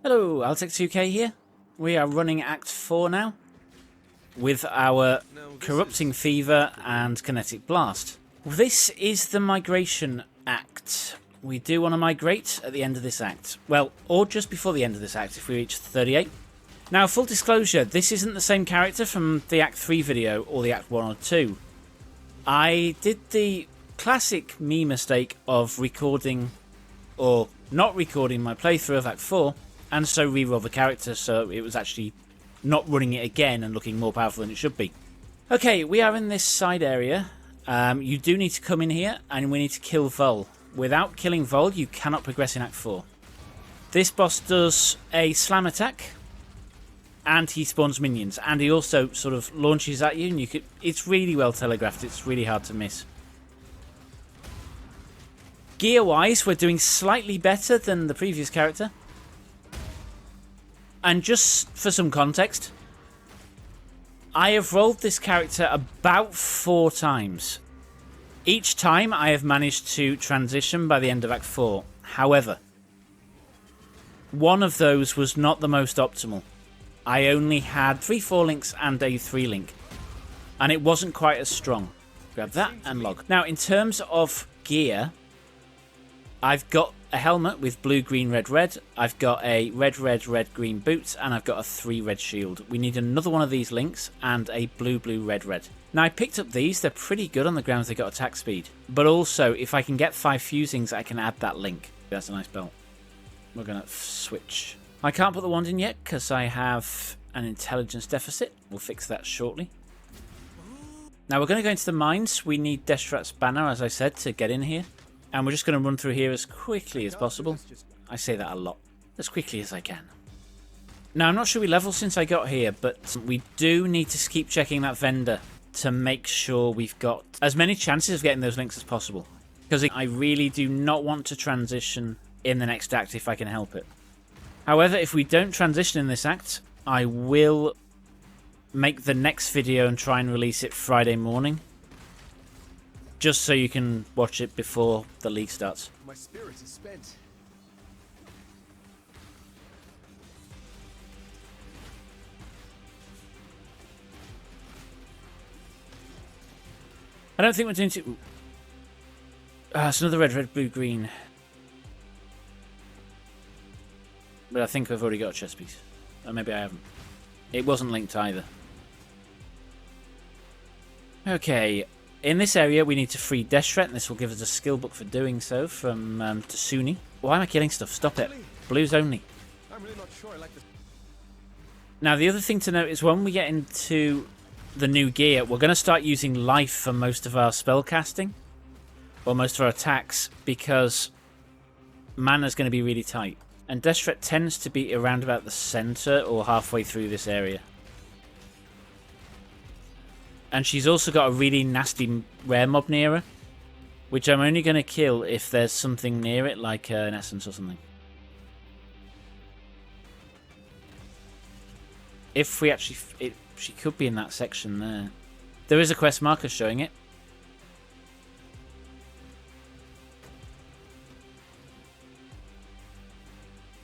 Hello, Altek2k here. We are running Act 4 now, with our Corrupting Fever and Kinetic Blast. This is the migration act. We do want to migrate at the end of this act. Well, or just before the end of this act if we reach 38. Now, full disclosure, this isn't the same character from the Act 3 video or the Act 1 or 2. I did the classic me mistake of recording or not recording my playthrough of Act 4 and so reroll the character, so it was actually not running it again and looking more powerful than it should be. Okay, we are in this side area. You do need to come in here and we need to kill Vol. Without killing Vol, you cannot progress in Act 4. This boss does a slam attack and he spawns minions, and he also sort of launches at you, and it's really well telegraphed. It's really hard to miss. Gear wise, we're doing slightly better than the previous character. And just for some context, I have rolled this character about 4 times. Each time I have managed to transition by the end of Act 4. However, one of those was not the most optimal. I only had 3 4-links and a 3-link, and it wasn't quite as strong. Grab that and log. Now, in terms of gear, I've got a helmet with blue, green, red, red. I've got a red, red, red, green boots, and I've got a 3 red shield. We need another one of these links and a blue, blue, red, red. Now, I picked up these. They're pretty good on the grounds they got attack speed. But also, if I can get 5 fusings, I can add that link. That's a nice belt. We're going to switch. I can't put the wand in yet because I have an intelligence deficit. We'll fix that shortly. Now, we're going to go into the mines. We need Deshret's banner, as I said, to get in here. And we're just going to run through here as quickly as possible. I say that a lot. As quickly as I can. Now, I'm not sure we level since I got here, but we do need to keep checking that vendor to make sure we've got as many chances of getting those links as possible. Because I really do not want to transition in the next act if I can help it. However, if we don't transition in this act, I will make the next video and try and release it Friday morning. Just so you can watch it before the league starts. My spirit is spent. I don't think we're doing too... it's another red, red, blue, green. But I think I've already got a chest piece. Or maybe I haven't. It wasn't linked either. Okay. In this area, we need to free Deshret, and this will give us a skill book for doing so from Tsuni. Why am I killing stuff? Stop it. Blues only. I'm really not sure I like this. Now, the other thing to note is when we get into the new gear, we're going to start using life for most of our spell casting, or most of our attacks, because mana's going to be really tight. And Deshret tends to be around about the center or halfway through this area. And she's also got a really nasty rare mob near her, which I'm only going to kill if there's something near it, like an essence or something. If we actually... she could be in that section there. There is a quest marker showing it.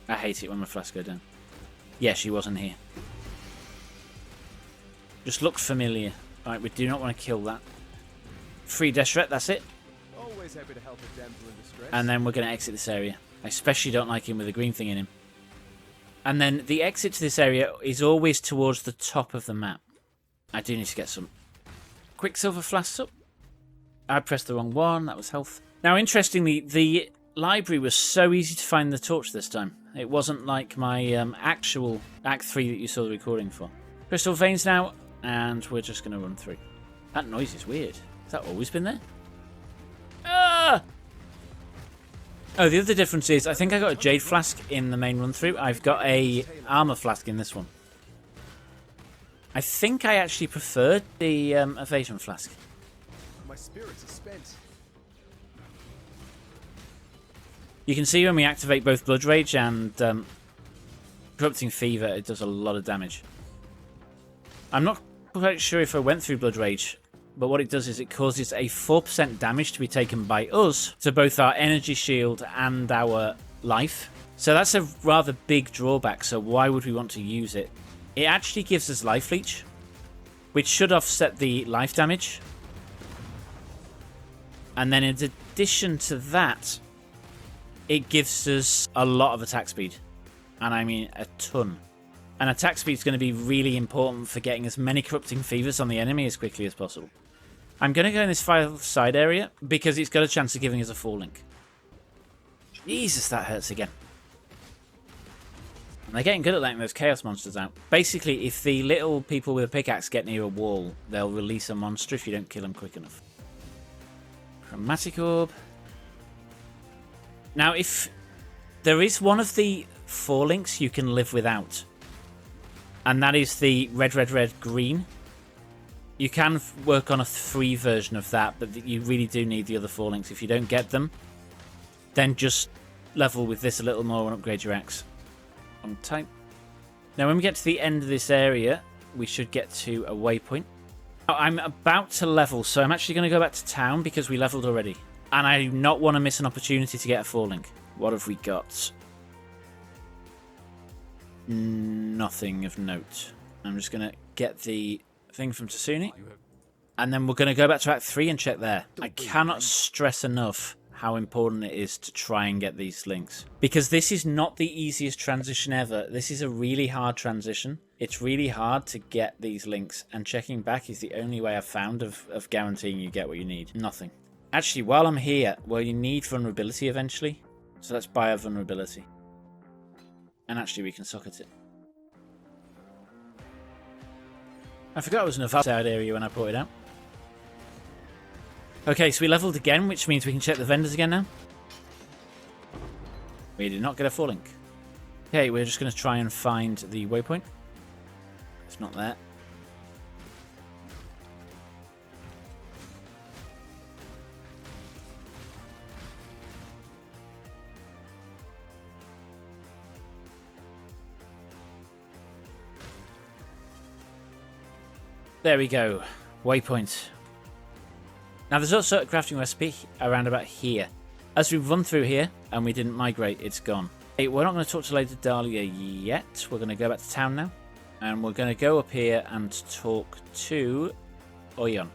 I hate it when my flasks go down. Yeah, she wasn't here. Just looked familiar. Right, we do not want to kill that. Free Deshret, that's it. Always happy to help a damsel in distress. And then we're going to exit this area. I especially don't like him with a green thing in him. And then the exit to this area is always towards the top of the map. I do need to get some Quicksilver flasks up. I pressed the wrong one, that was health. Now, interestingly, the library was so easy to find the torch this time. It wasn't like my actual Act 3 that you saw the recording for. Crystal veins now, and we're just going to run through. That noise is weird. Has that always been there? Ah! Oh, the other difference is I think I got a Jade flask in the main run through. I've got a armor flask in this one. I think I actually preferred the evasion flask. My spirit is spent. You can see when we activate both Blood Rage and Corrupting Fever, it does a lot of damage. I'm not quite sure if I went through Blood Rage, but what it does is it causes a 4% damage to be taken by us to both our energy shield and our life. So that's a rather big drawback, so why would we want to use it? It actually gives us life leech, which should offset the life damage. And then in addition to that, it gives us a lot of attack speed. And I mean a ton. And attack speed is going to be really important for getting as many corrupting fevers on the enemy as quickly as possible. I'm going to go in this far side area because it's got a chance of giving us a full link. Jesus, that hurts again. And they're getting good at letting those chaos monsters out. Basically, if the little people with a pickaxe get near a wall, they'll release a monster if you don't kill them quick enough. Chromatic orb. Now, if there is one of the 4 links you can live without, and that is the red, red, red, green. You can work on a 3 version of that, but you really do need the other 4 links. If you don't get them, then just level with this a little more and upgrade your axe. On type. Now, when we get to the end of this area, we should get to a waypoint. I'm about to level, so I'm actually going to go back to town because we leveled already. And I do not want to miss an opportunity to get a 4 link. What have we got? Nothing of note. I'm just going to get the thing from Tasuni. And then we're going to go back to Act 3 and check there. I cannot stress enough how important it is to try and get these links. Because this is not the easiest transition ever. This is a really hard transition. It's really hard to get these links. And checking back is the only way I've found of guaranteeing you get what you need. Nothing. Actually, while I'm here, well, you need vulnerability eventually. So let's buy a vulnerability. And actually, we can socket it. I forgot it was an outside area when I brought it out. Okay, so we leveled again, which means we can check the vendors again now. We did not get a 4 link. Okay, we're just going to try and find the waypoint. It's not there. There we go. Waypoint. Now there's also a crafting recipe around about here. As we run through here and we didn't migrate, it's gone. Hey, we're not going to talk to Lady Dahlia yet. We're going to go back to town now. And we're going to go up here and talk to Oyon.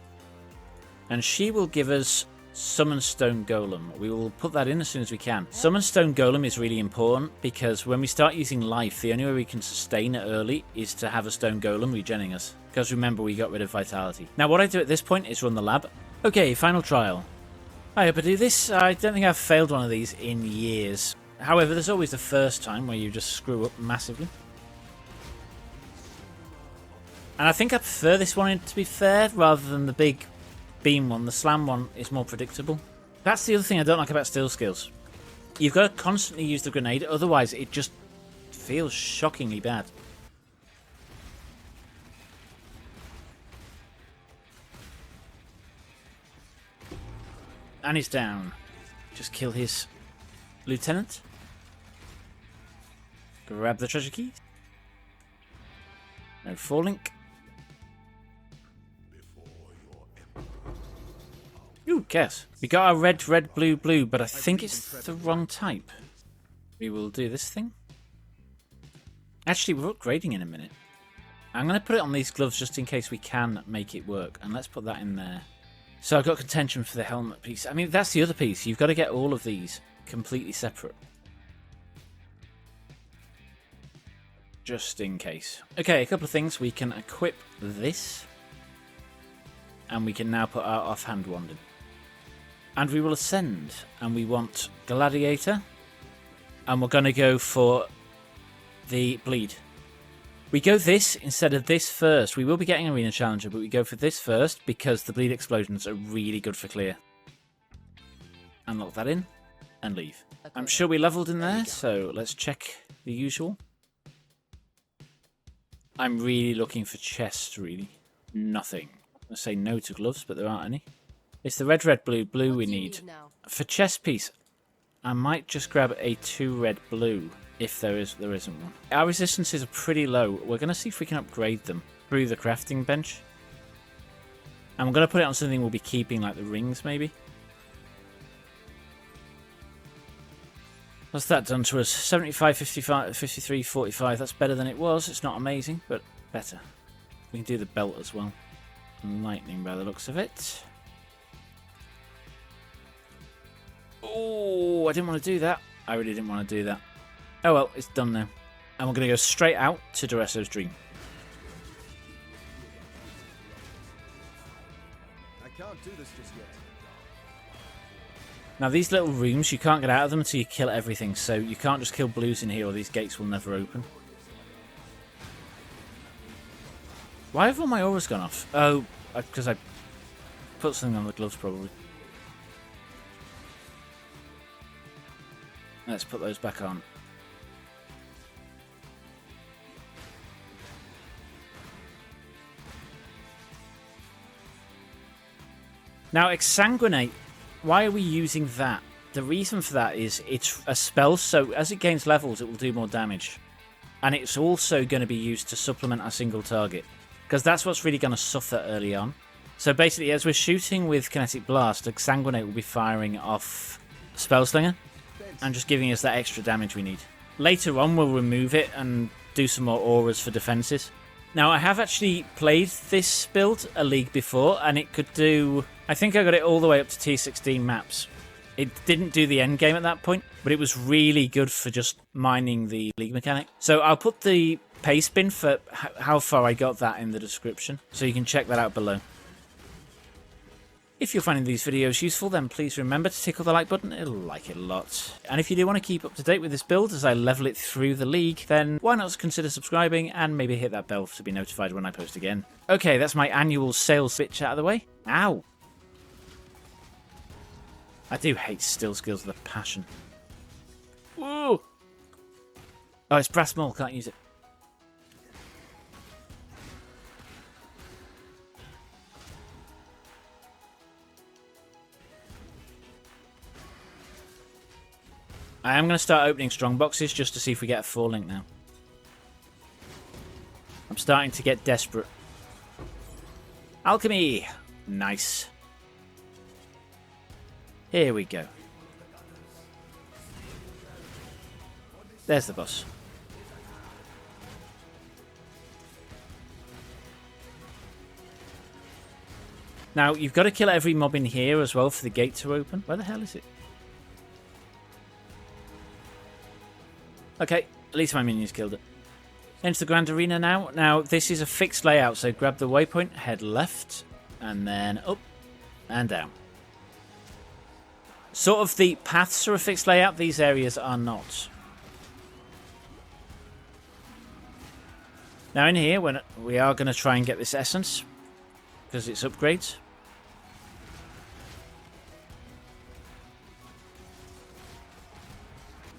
And she will give us Summon Stone Golem. We will put that in as soon as we can. Summon Stone Golem is really important because when we start using life, the only way we can sustain it early is to have a Stone Golem regenning us. Because remember, we got rid of Vitality. Now, what I do at this point is run the lab. Okay, final trial. I hope I do this. I don't think I've failed one of these in years. However, there's always the first time where you just screw up massively. And I think I prefer this one, to be fair, rather than the big beam one. The slam one is more predictable. That's the other thing I don't like about Steel Skills. You've got to constantly use the grenade, otherwise it just feels shockingly bad. And he's down. Just kill his lieutenant. Grab the treasure keys. No 4 link. Ooh, chaos. We got our red, red, blue, blue, but I think it's the wrong type. We will do this thing. Actually, we're upgrading in a minute. I'm going to put it on these gloves just in case we can make it work. And let's put that in there. So I've got contention for the helmet piece. I mean, that's the other piece. You've got to get all of these completely separate. Just in case. Okay, a couple of things. We can equip this. And we can now put our offhand wand in. And we will ascend. And we want Gladiator. And we're going to go for the bleed. We go this instead of this first. We will be getting Arena Challenger, but we go for this first because the bleed explosions are really good for clear. And lock that in and leave. I'm sure we leveled in there, so let's check the usual. I'm really looking for chests, really. Nothing. I say no to gloves, but there aren't any. It's the red, red, blue, blue we need. For chest piece, I might just grab a 2 red, blue. If there isn't one. Our resistances are pretty low. We're going to see if we can upgrade them through the crafting bench. And we're going to put it on something we'll be keeping, like the rings, maybe. What's that done to us? 75, 55, 53, 45. That's better than it was. It's not amazing, but better. We can do the belt as well. Lightning by the looks of it. Oh, I didn't want to do that. I really didn't want to do that. Oh well, it's done now. And we're going to go straight out to Doresso's Dream. I can't do this just yet. Now these little rooms, you can't get out of them until you kill everything, so you can't just kill blues in here or these gates will never open. Why have all my auras gone off? Oh, because I put something on the gloves probably. Let's put those back on. Now Exsanguinate. Why are we using that? The reason for that is it's a spell, so as it gains levels, it will do more damage. And it's also going to be used to supplement a single target, because that's what's really going to suffer early on. So basically, as we're shooting with Kinetic Blast, Exsanguinate will be firing off Spellslinger and just giving us that extra damage we need. Later on, we'll remove it and do some more auras for defenses. Now, I have actually played this build a league before, and it could do... I think I got it all the way up to T16 maps. It didn't do the end game at that point, but it was really good for just mining the league mechanic. So I'll put the paste bin for how far I got that in the description, so you can check that out below. If you're finding these videos useful, then please remember to tickle the like button. It'll like it a lot. And if you do want to keep up to date with this build as I level it through the league, then why not consider subscribing and maybe hit that bell to be notified when I post again. Okay, that's my annual sales bitch out of the way. Ow! I do hate still skills with a passion. Whoa! Oh, it's brass maul, can't use it. I am going to start opening strong boxes just to see if we get a 4 link now. I'm starting to get desperate. Alchemy! Nice. Here we go. There's the boss. Now, you've got to kill every mob in here as well for the gate to open. Where the hell is it? Okay, at least my minions killed it. Into the Grand Arena now. Now, this is a fixed layout, so grab the waypoint, head left, and then up and down. Sort of the paths are a fixed layout, these areas are not. Now in here, we are going to try and get this essence, because it's upgrades.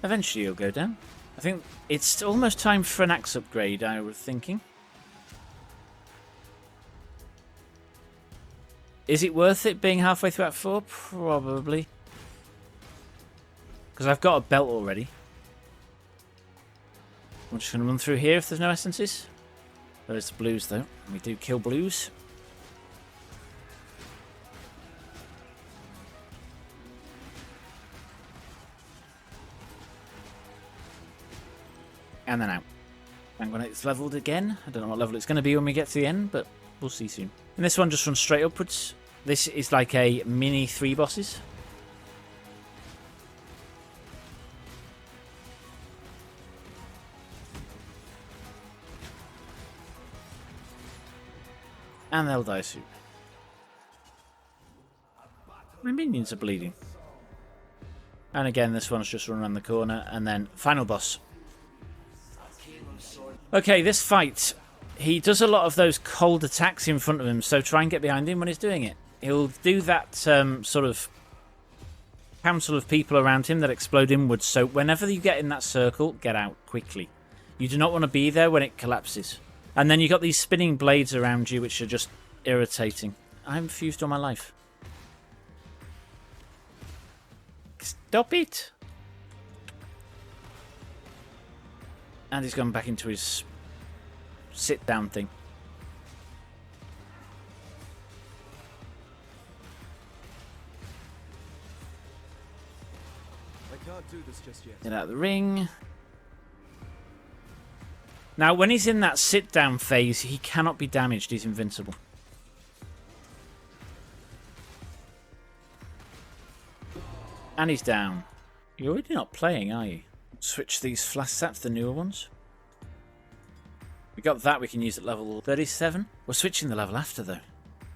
Eventually you'll go down. I think it's almost time for an axe upgrade, I was thinking. Is it worth it being halfway through Act 4? Probably. Because I've got a belt already. I'm just going to run through here if there's no essences. There's the blues though. We do kill blues. And then out. And when it's leveled again, I don't know what level it's going to be when we get to the end, but we'll see soon. And this one just runs straight upwards. This is like a mini 3 bosses. And they'll die soon. My minions are bleeding. And again, this one's just run around the corner. And then final boss. Okay, this fight, he does a lot of those cold attacks in front of him, so try and get behind him when he's doing it. He'll do that sort of council of people around him that explode inwards, so whenever you get in that circle, get out quickly. You do not want to be there when it collapses. And then you've got these spinning blades around you, which are just irritating. I'm fused all my life. Stop it! And he's gone back into his sit-down thing. I can't do this just yet. Get out of the ring. Now, when he's in that sit-down phase, he cannot be damaged. He's invincible. And he's down. You're already not playing, are you? Switch these flash sats to the newer ones. We got that we can use at level 37. We're switching the level after, though.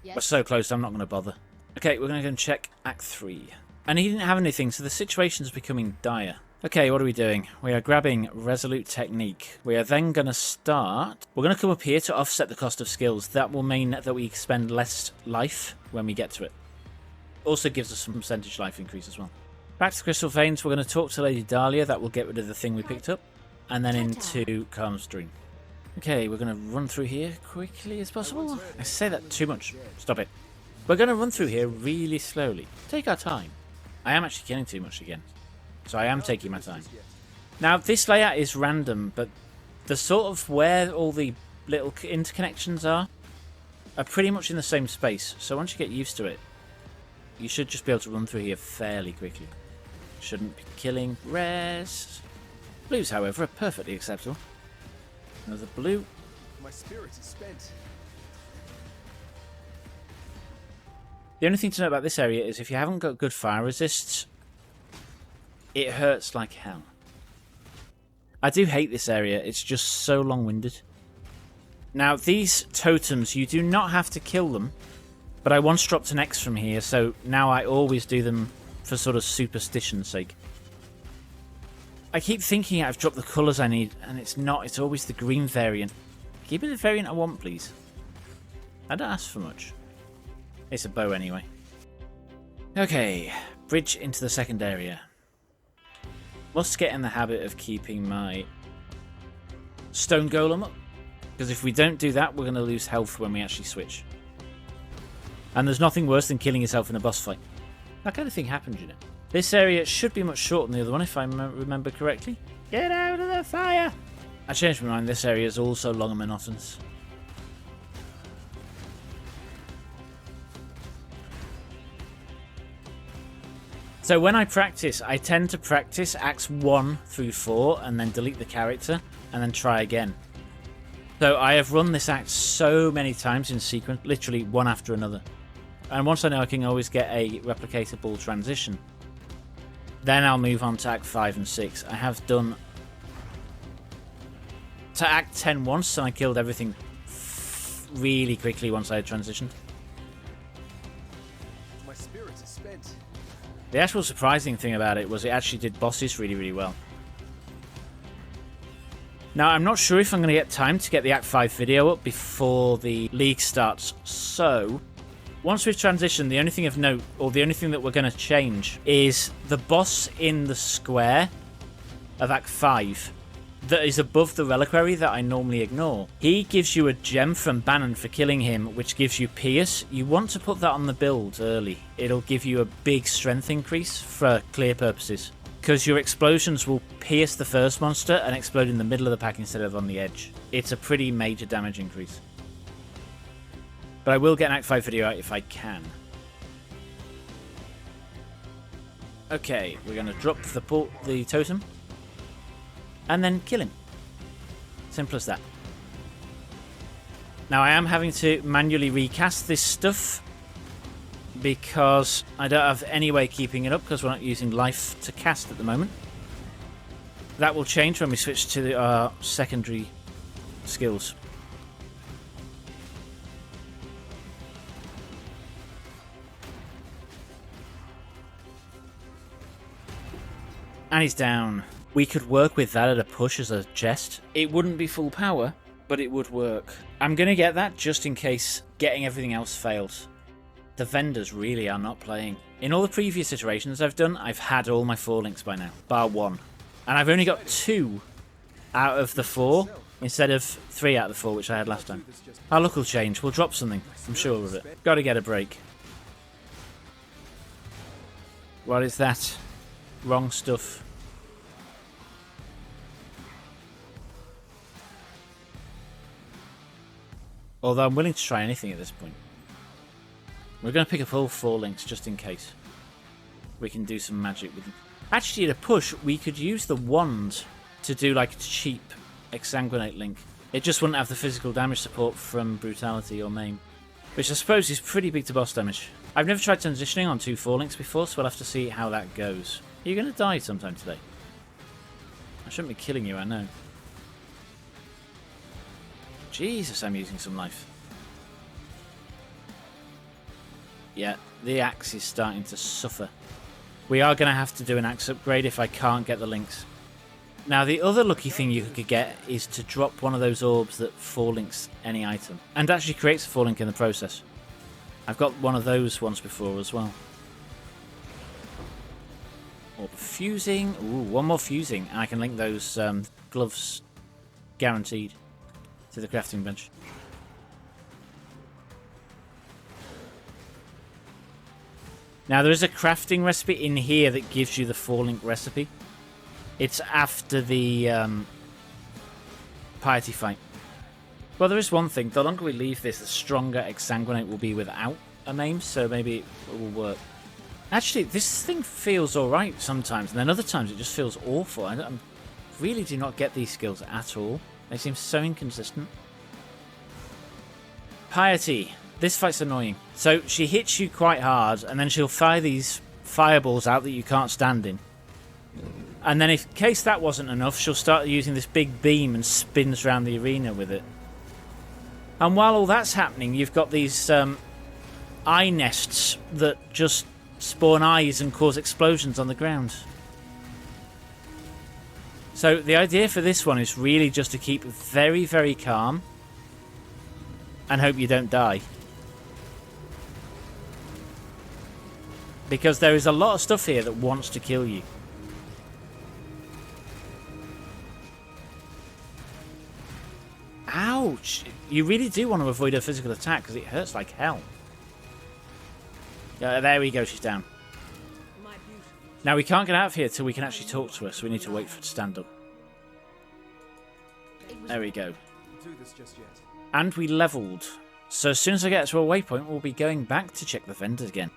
Yes. We're so close, I'm not going to bother. Okay, we're going to go and check Act 3. And he didn't have anything, so the situation's becoming dire. Okay, what are we doing? We are grabbing Resolute Technique. We are then going to start... We're going to come up here to offset the cost of skills. That will mean that we spend less life when we get to it. Also gives us some percentage life increase as well. Back to Crystal Veins, we're going to talk to Lady Dahlia. That will get rid of the thing we picked up. And then into Calm's Dream. Okay, we're going to run through here quickly as possible. I say that too much. Stop it. We're going to run through here really slowly. Take our time. I am actually killing too much again. So I am taking my time. Now, this layout is random, but the sort of where all the little interconnections are pretty much in the same space. So once you get used to it, you should just be able to run through here fairly quickly. Shouldn't be killing res. Blues, however, are perfectly acceptable. Another blue. My spirit is spent. The only thing to know about this area is if you haven't got good fire resists, it hurts like hell. I do hate this area. It's just so long-winded. Now, these totems, you do not have to kill them, but I once dropped an X from here, so now I always do them for sort of superstition's sake. I keep thinking I've dropped the colours I need, and it's not. It's always the green variant. Give me the variant I want, please. I don't ask for much. It's a bow anyway. Okay, bridge into the second area. Must get in the habit of keeping my stone golem up, because if we don't do that, we're going to lose health when we actually switch. And there's nothing worse than killing yourself in a boss fight. That kind of thing happened, you know. This area should be much shorter than the other one, if I remember correctly. Get out of the fire! I changed my mind. This area is also long and monotonous. So when I practice, I tend to practice Acts 1 through 4 and then delete the character and then try again. So I have run this act so many times in sequence, literally one after another. And once I know I can always get a replicatable transition, then I'll move on to Act 5 and 6. I have done to Act 10 once, and I killed everything really quickly once I had transitioned. My spirit is spent. The actual surprising thing about it was it actually did bosses really, really well. Now, I'm not sure if I'm going to get time to get the Act 5 video up before the league starts, so once we've transitioned, the only thing of note, or the only thing that we're going to change, is the boss in the square of Act 5 that is above the reliquary that I normally ignore. He gives you a gem from Bannon for killing him, which gives you Pierce. You want to put that on the build early. It'll give you a big strength increase for clear purposes, because your explosions will pierce the first monster and explode in the middle of the pack instead of on the edge. It's a pretty major damage increase. But I will get an Act 5 video out if I can. Okay, we're going to drop the totem. And then kill him. Simple as that. Now I am having to manually recast this stuff, because I don't have any way of keeping it up, because we're not using life to cast at the moment. That will change when we switch to our secondary skills. And he's down. We could work with that at a push as a chest. It wouldn't be full power, but it would work. I'm going to get that just in case getting everything else fails. The vendors really are not playing. In all the previous iterations I've done, I've had all my 4 links by now, bar 1. And I've only got 2 out of the 4, instead of 3 out of the 4, which I had last time. Our luck will change. We'll drop something. I'm sure of it. Got to get a break. What is that? Wrong stuff. Although I'm willing to try anything at this point. We're going to pick up all 4 links just in case. We can do some magic with them. Actually, at a push, we could use the wand to do like a cheap exsanguinate link. It just wouldn't have the physical damage support from brutality or maim, which I suppose is pretty big to boss damage. I've never tried transitioning on 2 4 links before, so we'll have to see how that goes. Are you going to die sometime today? I shouldn't be killing you, I know. Jesus, I'm using some life. Yeah, the axe is starting to suffer. We are going to have to do an axe upgrade if I can't get the links. Now, the other lucky thing you could get is to drop one of those orbs that 4 links any item, and actually creates a 4 link in the process. I've got one of those once before as well. Orb of fusing. Ooh, one more fusing, and I can link those gloves guaranteed to the crafting bench. Now, there is a crafting recipe in here that gives you the 4 link recipe. It's after the Piety fight. Well, there is one thing. The longer we leave this, the stronger Exsanguinate will be without a maim, so maybe it will work. Actually, this thing feels alright sometimes, and then other times it just feels awful. I really do not get these skills at all. They seem so inconsistent. Piety. This fight's annoying. So she hits you quite hard, and then she'll fire these fireballs out that you can't stand in. And then in case that wasn't enough, she'll start using this big beam and spins around the arena with it. And while all that's happening, you've got these eye nests that just spawn eyes and cause explosions on the ground. So the idea for this one is really just to keep very, very calm and hope you don't die. Because there is a lot of stuff here that wants to kill you. Ouch! You really do want to avoid her physical attack because it hurts like hell. There we go, she's down. Now we can't get out of here till we can actually talk to her, so we need to wait for her to stand up. There we go. And we leveled. So as soon as I get to a waypoint, we'll be going back to check the vendors again.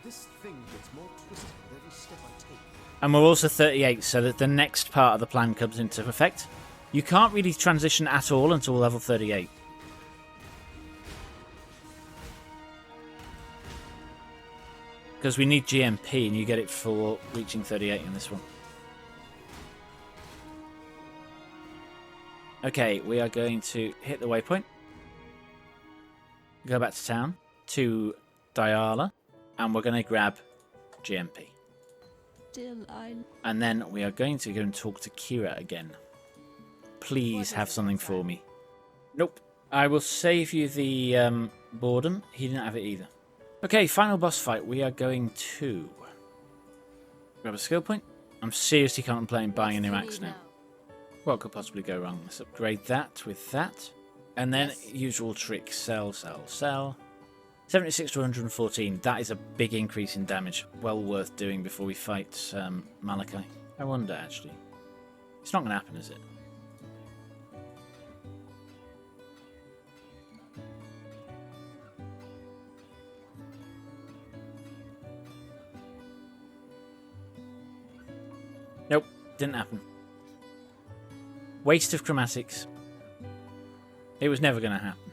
This thing gets more twisted with every step I take. And we're also 38, so that the next part of the plan comes into effect. You can't really transition at all until level 38. Because we need GMP, and you get it for reaching 38 in this one. Okay, we are going to hit the waypoint. Go back to town, to Diala, and we're going to grab GMP. And then we are going to go and talk to Kira again. Please have something for me. Nope. I will save you the boredom. He didn't have it either. Okay, final boss fight. We are going to grab a skill point. I'm seriously contemplating buying a new axe now. What could possibly go wrong? Let's upgrade that with that. And then usual trick. Sell, sell, sell. 76 to 114. That is a big increase in damage. Well worth doing before we fight Malachai. I wonder, actually. It's not going to happen, is it? Nope, didn't happen. Waste of chromatics. It was never going to happen.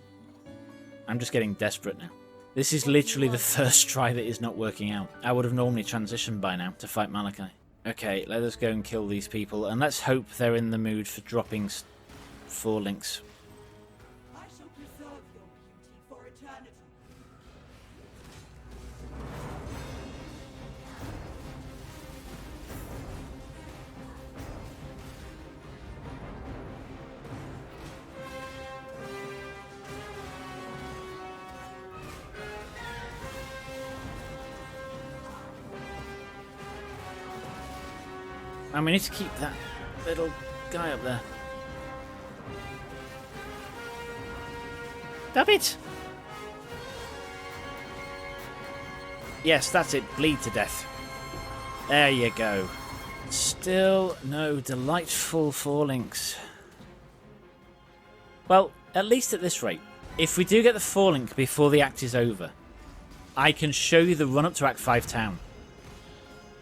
I'm just getting desperate now. This is literally the first try that is not working out. I would have normally transitioned by now to fight Malachai. Okay, let us go and kill these people, and let's hope they're in the mood for dropping 4 links. I shall preserve your beauty for eternity. And we need to keep that little guy up there. Damn it! Yes, that's it. Bleed to death. There you go. Still no delightful 4 links. Well, at least at this rate, if we do get the 4 link before the act is over, I can show you the run up to Act 5 town.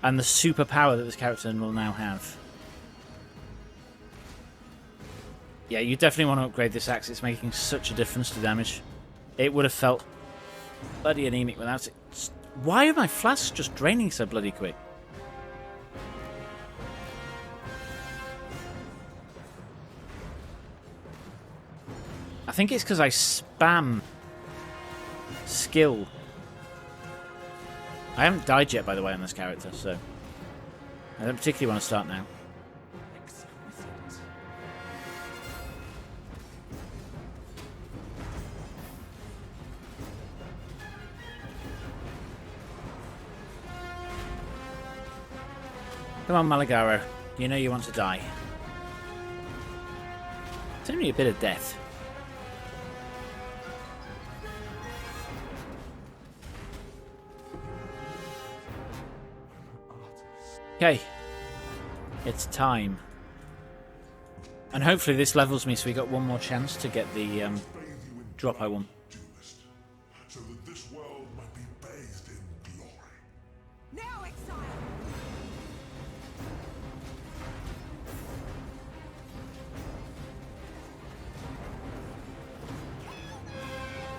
and the superpower that this character will now have. Yeah, you definitely want to upgrade this axe. It's making such a difference to damage. It would have felt bloody anemic without it. Why are my flasks just draining so bloody quick? I think it's because I spam skill. I haven't died yet, by the way, on this character, so I don't particularly want to start now. Come on, Malachai. You know you want to die. It's only a bit of death. Okay. It's time. And hopefully this levels me so we got one more chance to get the drop I want. So that this world might be bathed in glory. Now, Exile!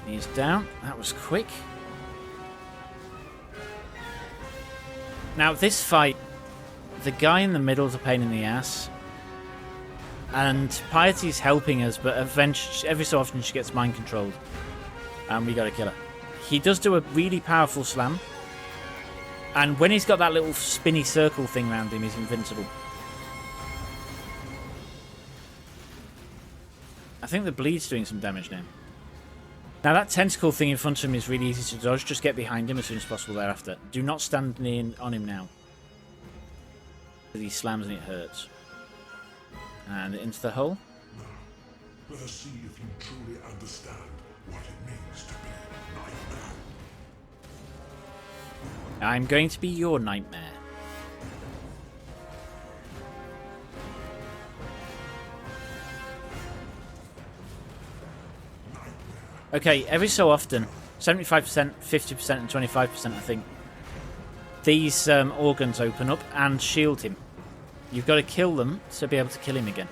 He's down. That was quick. Now this fight, the guy in the middle is a pain in the ass. And Piety's helping us, but eventually, every so often she gets mind controlled. And we gotta kill her. He does do a really powerful slam. And when he's got that little spinny circle thing around him, he's invincible. I think the bleed's doing some damage now. Now that tentacle thing in front of him is really easy to dodge. Just get behind him as soon as possible thereafter. Do not stand on him now. He slams and it hurts. And into the hole. Now, let us see if you truly understand what it means to be a nightmare. I'm going to be your nightmare. Okay, every so often, 75%, 50% and 25% I think, these organs open up and shield him. You've got to kill them to be able to kill him again.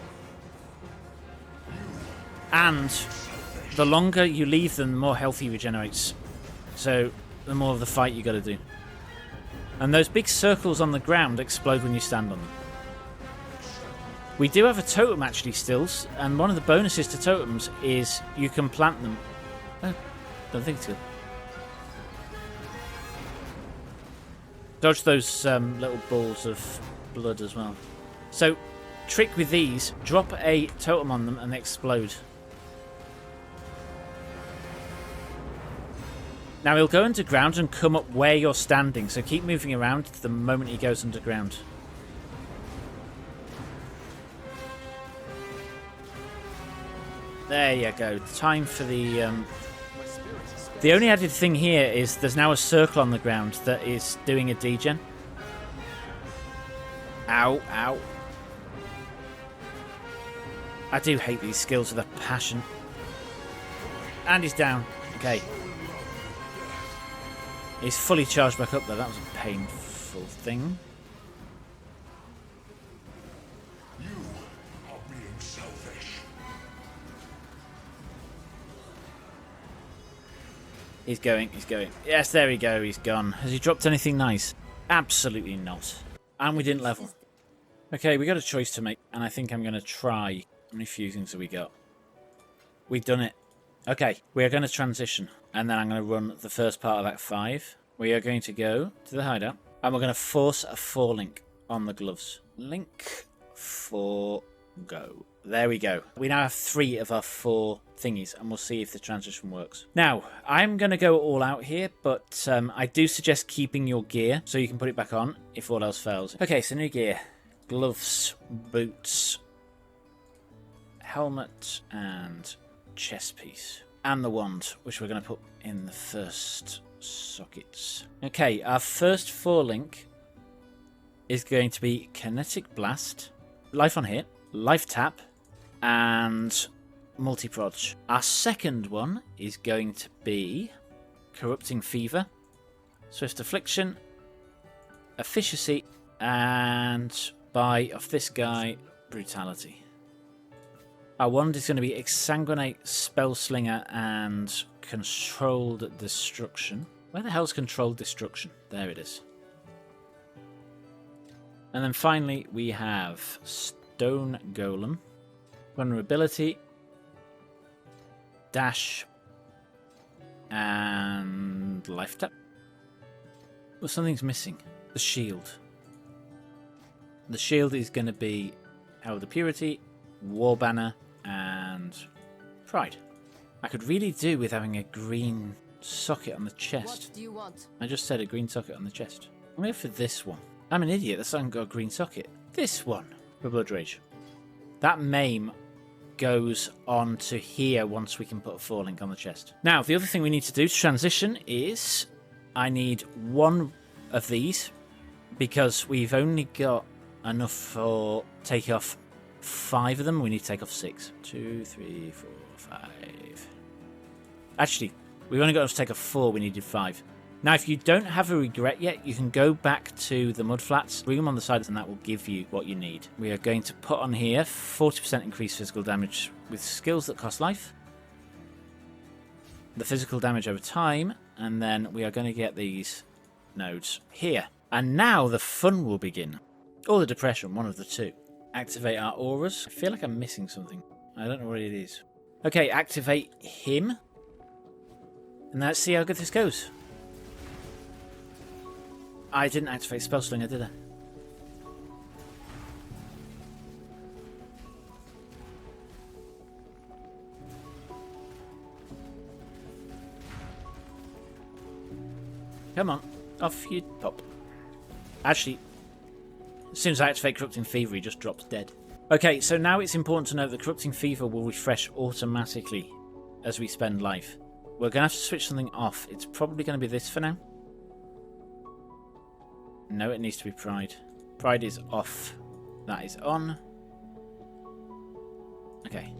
And the longer you leave them, the more health he regenerates. So the more of the fight you got to do. And those big circles on the ground explode when you stand on them. We do have a totem actually still, and one of the bonuses to totems is you can plant them. Oh, don't think it's good. Dodge those little balls of blood as well. So, trick with these, drop a totem on them and they explode. Now he'll go underground and come up where you're standing, so keep moving around the moment he goes underground. There you go. Time for the... The only added thing here is there's now a circle on the ground that is doing a degen. Ow, ow. I do hate these skills with a passion. And he's down. Okay. He's fully charged back up there. That was a painful thing. You are being selfish. He's going, he's going. Yes, there we go, he's gone. Has he dropped anything nice? Absolutely not. And we didn't level. Okay, we got a choice to make, and I think I'm going to try. How many fusings have we got? We've done it. Okay, we are going to transition, and then I'm going to run the first part of Act 5. We are going to go to the hideout, and we're going to force a 4 link on the gloves. Link 4 go. There we go. We now have 3 of our 4 thingies, and we'll see if the transition works. Now, I'm going to go all out here, but I do suggest keeping your gear so you can put it back on if all else fails. Okay, so new gear. Gloves, boots, helmet, and chest piece. And the wand, which we're going to put in the first sockets. Okay, our first 4 link is going to be Kinetic Blast, Life on Hit, Life Tap, and Multi-Prod. Our second one is going to be Corrupting Fever, Swift Affliction, efficiency, and buy off this guy brutality. Our wand is going to be exsanguinate, spellslinger, and controlled destruction. Where the hell's controlled destruction? There it is. And then finally we have stone golem, vulnerability, dash, and life tap. Well, something's missing. The shield. The shield is going to be Elder Purity, War Banner, and Pride. I could really do with having a green socket on the chest. What do you want? I just said a green socket on the chest. I'm here for this one. I'm an idiot. That's not got a green socket. This one for Blood Rage. That maim goes on to here once we can put a 4-link on the chest. Now, the other thing we need to do to transition is I need one of these because we've only got enough for take off 5 of them. We need to take off 6. 2, 3, 4, 5. Actually, we've only got enough to take off 4. We needed 5. Now, if you don't have a regret yet, you can go back to the mud flats, bring them on the sides, and that will give you what you need. We are going to put on here 40% increased physical damage with skills that cost life, the physical damage over time, and then we are going to get these nodes here. And now the fun will begin. Or the depression, one of the two. Activate our auras. I feel like I'm missing something. I don't know what it is. Okay, activate him. And let's see how good this goes. I didn't activate Spellslinger, did I? Come on, off you pop. Actually, as soon as I activate Corrupting Fever, he just drops dead. Okay, so now it's important to note that Corrupting Fever will refresh automatically as we spend life. We're going to have to switch something off. It's probably going to be this for now. No, it needs to be Pride. Pride is off. That is on. Okay.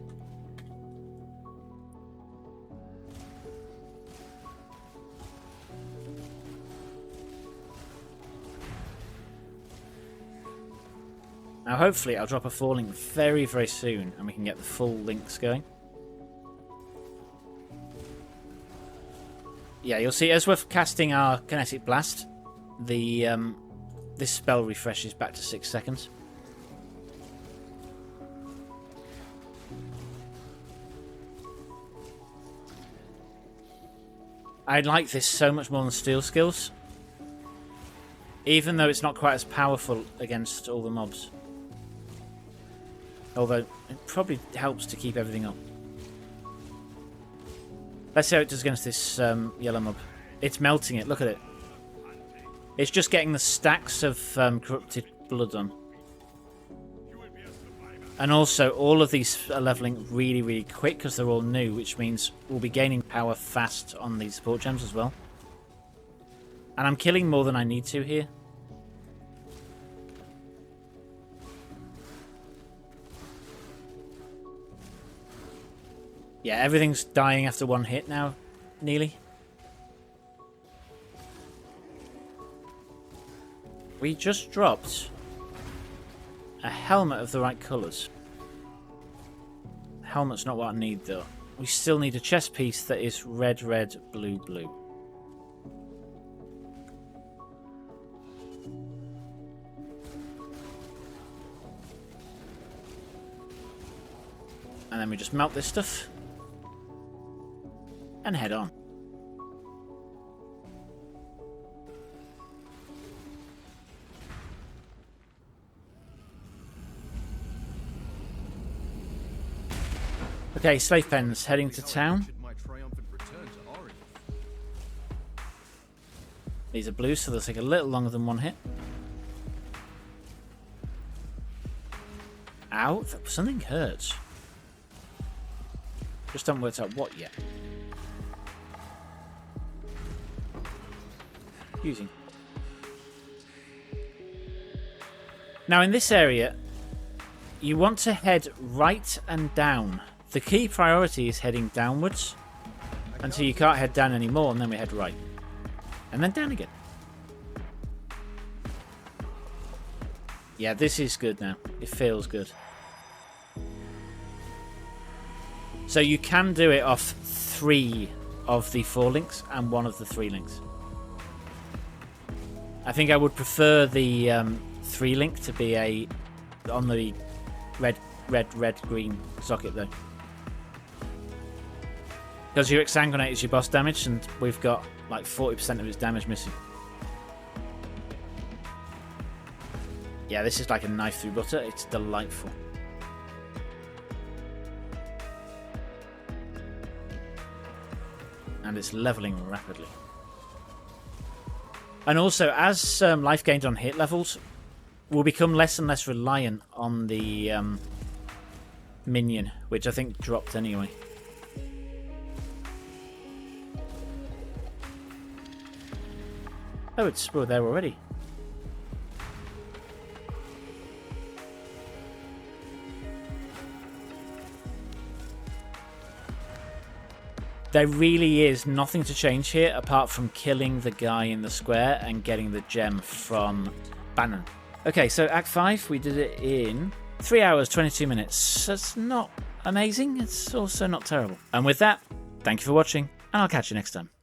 Now hopefully I'll drop a 4-link very, very soon and we can get the full links going. Yeah, you'll see as we're casting our Kinetic Blast, the this spell refreshes back to 6 seconds. I like this so much more than Steel Skills, even though it's not quite as powerful against all the mobs. Although it probably helps to keep everything up. Let's see how it does against this yellow mob. It's melting it, look at it. It's just getting the stacks of corrupted blood on. And also, all of these are leveling really, really quick because they're all new, which means we'll be gaining power fast on these support gems as well. And I'm killing more than I need to here. Yeah, everything's dying after one hit now, nearly. We just dropped a helmet of the right colours. Helmet's not what I need though. We still need a chest piece that is red, red, blue, blue. And then we just melt this stuff. And head on. Okay, slave pens heading to town. These are blue, so they'll take a little longer than one hit. Ow, something hurts. Just haven't worked out what yet. Using. Now in this area, you want to head right and down. The key priority is heading downwards until you can't head down anymore, and then we head right. And then down again. Yeah, this is good now. It feels good. So you can do it off 3 of the 4 links and 1 of the 3 links. I think I would prefer the 3 link to be on the red, green socket though. Because your Exsanguinate is your boss damage, and we've got like 40% of its damage missing. Yeah, this is like a knife through butter. It's delightful. And it's leveling rapidly. And also, as life gained on hit levels, we'll become less and less reliant on the minion, which I think dropped anyway. Oh, it's there already. There really is nothing to change here apart from killing the guy in the square and getting the gem from Bannon. Okay, so Act 5, we did it in 3 hours, 22 minutes. That's not amazing, it's also not terrible. And with that, thank you for watching, and I'll catch you next time.